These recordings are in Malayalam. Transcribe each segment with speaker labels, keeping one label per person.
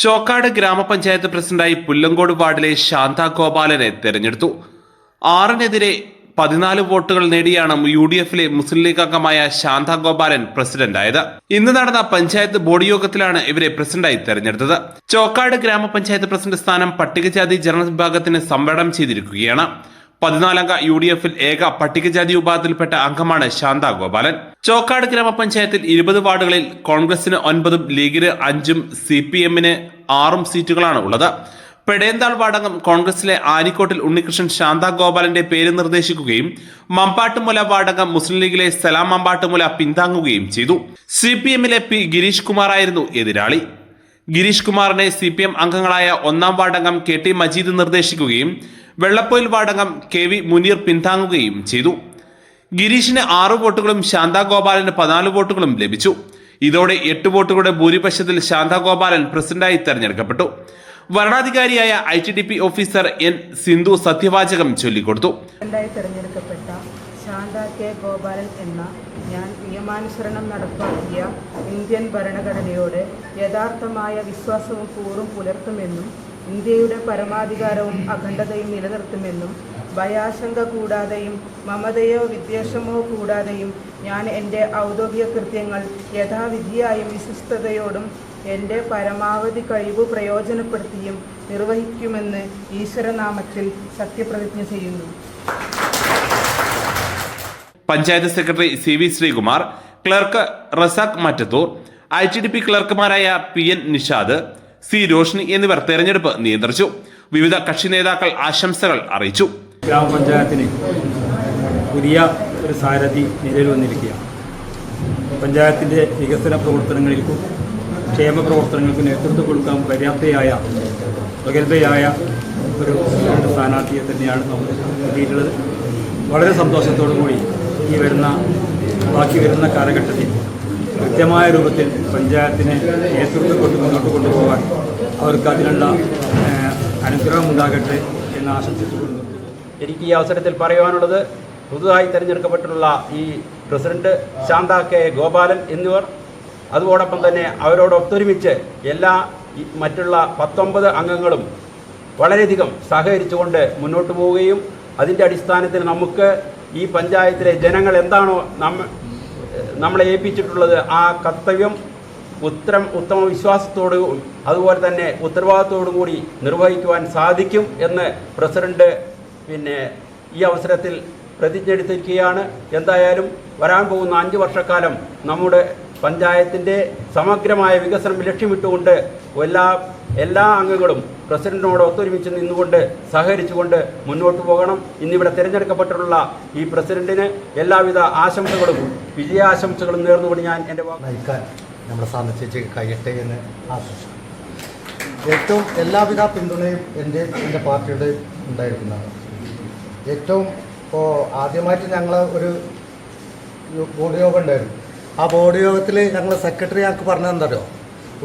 Speaker 1: ചോക്കാട് ഗ്രാമപഞ്ചായത്ത് പ്രസിഡന്റായി പുല്ലങ്കോട് വാർഡിലെ ശാന്ത ഗോപാലനെ തെരഞ്ഞെടുത്തു. 6-നെതിരെ 14 വോട്ടുകൾ നേടിയാണ് UDFിലെ മുസ്ലിം ലീഗ് അംഗമായ ശാന്ത ഗോപാലൻ പ്രസിഡന്റായത്. ഇന്ന് നടന്ന പഞ്ചായത്ത് ബോർഡ് യോഗത്തിലാണ് ഇവരെ പ്രസിഡന്റായി തെരഞ്ഞെടുത്തത്. ചോക്കാട് ഗ്രാമപഞ്ചായത്ത് പ്രസിഡന്റ് സ്ഥാനം പട്ടികജാതി ജനറൽ വിഭാഗത്തിന് സംവരണം ചെയ്തിരിക്കുകയാണ്. 14-അംഗ UDFിൽ ഏക പട്ടികജാതി വിഭാഗത്തിൽപ്പെട്ട അംഗമാണ് ശാന്ത ഗോപാലൻ. ചോക്കാട് ഗ്രാമപഞ്ചായത്തിൽ 20 വാർഡുകളിൽ കോൺഗ്രസിന് 9-ഉം ലീഗിന് 5-ഉം CPMന് 6-ഉം സീറ്റുകളാണ് ഉള്ളത്. പെടേന്താൾ വാർഡംഗം കോൺഗ്രസിലെ ആനിക്കോട്ടിൽ ഉണ്ണികൃഷ്ണൻ ശാന്ത ഗോപാലന്റെ പേര് നിർദ്ദേശിക്കുകയും മമ്പാട്ടുമുല വാർഡംഗം മുസ്ലിം ലീഗിലെ സലാം മമ്പാട്ടുമുല പിന്താങ്ങുകയും ചെയ്തു. CPMലെ P ഗിരീഷ് കുമാറായിരുന്നു എതിരാളി. ഗിരീഷ് കുമാറിനെ CPM അംഗങ്ങളായ 1-ാം വാർഡംഗം KT മജീദ് നിർദ്ദേശിക്കുകയും വെള്ളപ്പൊയിൽ വാർഡംഗം KV മുനീർ പിന്താങ്ങുകയും ചെയ്തു. ഗിരീഷിന് 6 വോട്ടുകളും ശാന്ത ഗോപാലന് 14 വോട്ടുകളും ലഭിച്ചു. ഇതോടെ 8 വോട്ടുകളുടെ ഭൂരിപക്ഷത്തിൽ ശാന്ത ഗോപാലൻ പ്രസിഡന്റായി തെരഞ്ഞെടുക്കപ്പെട്ടു. വരണാധികാരിയായ ITDP ഓഫീസർ N സിന്ധു സത്യവാചകം ചൊല്ലിക്കൊടുത്തു.
Speaker 2: തെരഞ്ഞെടുക്കപ്പെട്ട ശാന്ത കെ ഗോപാലൻ എന്ന ഞാൻ നിയമാനുസരണം നടപ്പാക്കിയ ഇന്ത്യൻ ഭരണഘടനയോട് യഥാർത്ഥമായ വിശ്വാസവും കൂറും പുലർത്തുമെന്നും ഇന്ത്യയുടെ പരമാധികാരവും അഖണ്ഡതയും നിലനിർത്തുമെന്നും ഭയാശങ്ക കൂടാതെയും മമതയോ വിദ്വേഷമോ കൂടാതെയും ഞാൻ എൻ്റെ ഔദ്യോഗിക കൃത്യങ്ങൾ യഥാവിധിയായും വിശ്വസ്തയോടും എൻ്റെ പരമാവധി കഴിവ് പ്രയോജനപ്പെടുത്തിയും നിർവഹിക്കുമെന്ന് ഈശ്വരനാമത്തിൽ സത്യപ്രതിജ്ഞ ചെയ്യുന്നു.
Speaker 1: Panchayat secretary CV Sreekumar, clerk Razak Mattathur, ITDP ക്ലർക്കുമാരായ PN Nishad, C Roshni എന്നിവർ തെരഞ്ഞെടുപ്പ് നിയന്ത്രിച്ചു. വിവിധ കക്ഷി നേതാക്കൾ ആശംസകൾ അറിയിച്ചു.
Speaker 3: ഗ്രാമപഞ്ചായത്തിന് പുതിയ ഒരു സാരഥി നിലയിൽ വന്നിരിക്കുകയാണ്. പഞ്ചായത്തിൻ്റെ വികസന പ്രവർത്തനങ്ങൾക്കും ക്ഷേമ പ്രവർത്തനങ്ങൾക്കും നേതൃത്വം കൊടുക്കാൻ പര്യാപ്തയായ പ്രഗത്ഭയായ ഒരു സ്ഥാനാർത്ഥിയെ തന്നെയാണ് നമ്മൾ എത്തിയിട്ടുള്ളത്. വളരെ സന്തോഷത്തോടു കൂടി ബാക്കി വരുന്ന കാലഘട്ടത്തിൽ കൃത്യമായ രൂപത്തിൽ പഞ്ചായത്തിനെ നേതൃത്വം കൊണ്ട് മുന്നോട്ട് കൊണ്ടുപോകാൻ അവർക്ക് അതിനുള്ള അനുഗ്രഹം ഉണ്ടാകട്ടെ എന്ന് ആശംസിച്ചുകൊണ്ടു.
Speaker 4: എനിക്ക് ഈ അവസരത്തിൽ പറയുവാനുള്ളത്, പുതുതായി തിരഞ്ഞെടുക്കപ്പെട്ടിട്ടുള്ള ഈ പ്രസിഡന്റ് ശാന്ത കെ ഗോപാലൻ എന്നിവർ, അതോടൊപ്പം തന്നെ അവരോടൊത്തൊരുമിച്ച് മറ്റുള്ള 19 അംഗങ്ങളും വളരെയധികം സഹകരിച്ചുകൊണ്ട് മുന്നോട്ട് പോവുകയും അതിൻ്റെ അടിസ്ഥാനത്തിൽ നമുക്ക് ഈ പഞ്ചായത്തിലെ ജനങ്ങൾ എന്താണോ നമ്മളെ ഏൽപ്പിച്ചിട്ടുള്ളത് ആ കർത്തവ്യം ഉത്തമ വിശ്വാസത്തോടും അതുപോലെ തന്നെ ഉത്തരവാദിത്തോടും കൂടി നിർവഹിക്കുവാൻ സാധിക്കും എന്ന് പ്രസിഡന്റ് ഈ അവസരത്തിൽ പ്രതിജ്ഞ എടുത്തിരിക്കുകയാണ്. എന്തായാലും വരാൻ പോകുന്ന 5 വർഷക്കാലം നമ്മുടെ പഞ്ചായത്തിൻ്റെ സമഗ്രമായ വികസനം ലക്ഷ്യമിട്ടുകൊണ്ട് എല്ലാ അംഗങ്ങളും പ്രസിഡന്റിനോട് ഒത്തൊരുമിച്ച് നിന്നുകൊണ്ട് സഹകരിച്ചുകൊണ്ട് മുന്നോട്ട് പോകണം. ഇന്നിവിടെ തിരഞ്ഞെടുക്കപ്പെട്ടിട്ടുള്ള ഈ പ്രസിഡന്റിന് എല്ലാവിധ ആശംസകളും വിജയാശംസകളും നേർന്നുകൊണ്ട് ഞാൻ എൻ്റെ
Speaker 5: നയിക്കാൻ നമ്മുടെ സാന്നിധ്യച്ച് കഴിയട്ടെ എന്ന് ആശംസിക്കുന്നു. ഏറ്റവും എല്ലാവിധ പിന്തുണയും എൻ്റെ പാർട്ടിയുടെ ഉണ്ടായിരിക്കുന്നതാണ്. ഏറ്റവും ആദ്യമായിട്ട് ഞങ്ങൾ ഒരു ബോർഡ് യോഗം ഉണ്ടായിരുന്നു. ആ ബോർഡ് യോഗത്തിൽ ഞങ്ങൾ സെക്രട്ടറി ഞങ്ങൾക്ക് പറഞ്ഞത് എന്തറിയോ,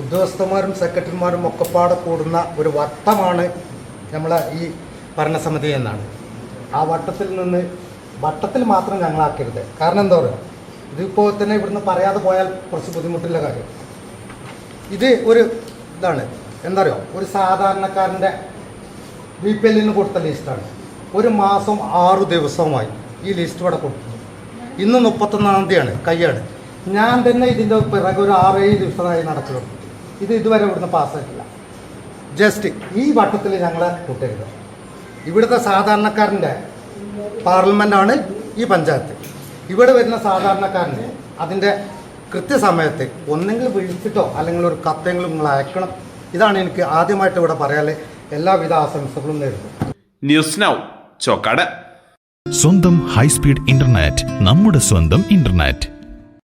Speaker 5: ഉദ്യോഗസ്ഥന്മാരും സെക്രട്ടറിമാരും ഒക്കെപ്പാടെ കൂടുന്ന ഒരു വട്ടമാണ് നമ്മളെ ഈ ഭരണസമിതി എന്നാണ്. ആ വട്ടത്തിൽ മാത്രം ഞങ്ങളാക്കരുത്. കാരണം എന്താ പറയുക, ഇതിപ്പോൾ തന്നെ ഇവിടുന്ന് പറയാതെ പോയാൽ കുറച്ച് ബുദ്ധിമുട്ടുള്ള കാര്യം. ഇത് ഒരു ഇതാണ്, എന്താ പറയുക, ഒരു സാധാരണക്കാരൻ്റെ BPL കൊടുത്ത ലിസ്റ്റാണ്. ഒരു മാസം 6 ദിവസമായി ഈ ലിസ്റ്റ് ഇവിടെ കൊടുക്കുന്നു. ഇന്ന് 31-ാം തീയതിയാണ്, കയ്യാണ്. ഞാൻ തന്നെ ഇതിൻ്റെ പിറകെ ഒരു 6-7 ദിവസമായി നടക്കുന്നുണ്ട്. ഇതുവരെ ഇവിടുന്ന് പാസ്സായിട്ടില്ല. ജസ്റ്റ് ഈ വട്ടത്തിൽ ഞങ്ങളെ കൂട്ടരുത്. ഇവിടുത്തെ സാധാരണക്കാരൻ്റെ പാർലമെൻറ്റാണ് ഈ പഞ്ചായത്ത്. ഇവിടെ വരുന്ന സാധാരണക്കാരന് അതിൻ്റെ കൃത്യസമയത്ത് ഒന്നെങ്കിലും വിളിച്ചിട്ടോ അല്ലെങ്കിൽ ഒരു കത്തെങ്കിലും നിങ്ങൾ അയക്കണം. ഇതാണ് എനിക്ക് ആദ്യമായിട്ട് ഇവിടെ പറയാൻ. എല്ലാവിധ ആശംസകളും നേരുന്നു.
Speaker 1: News now, Chokkad.
Speaker 6: സ്വന്തം ഹൈസ്പീഡ് ഇന്റർനെറ്റ്, നമ്മുടെ സ്വന്തം ഇന്റർനെറ്റ്.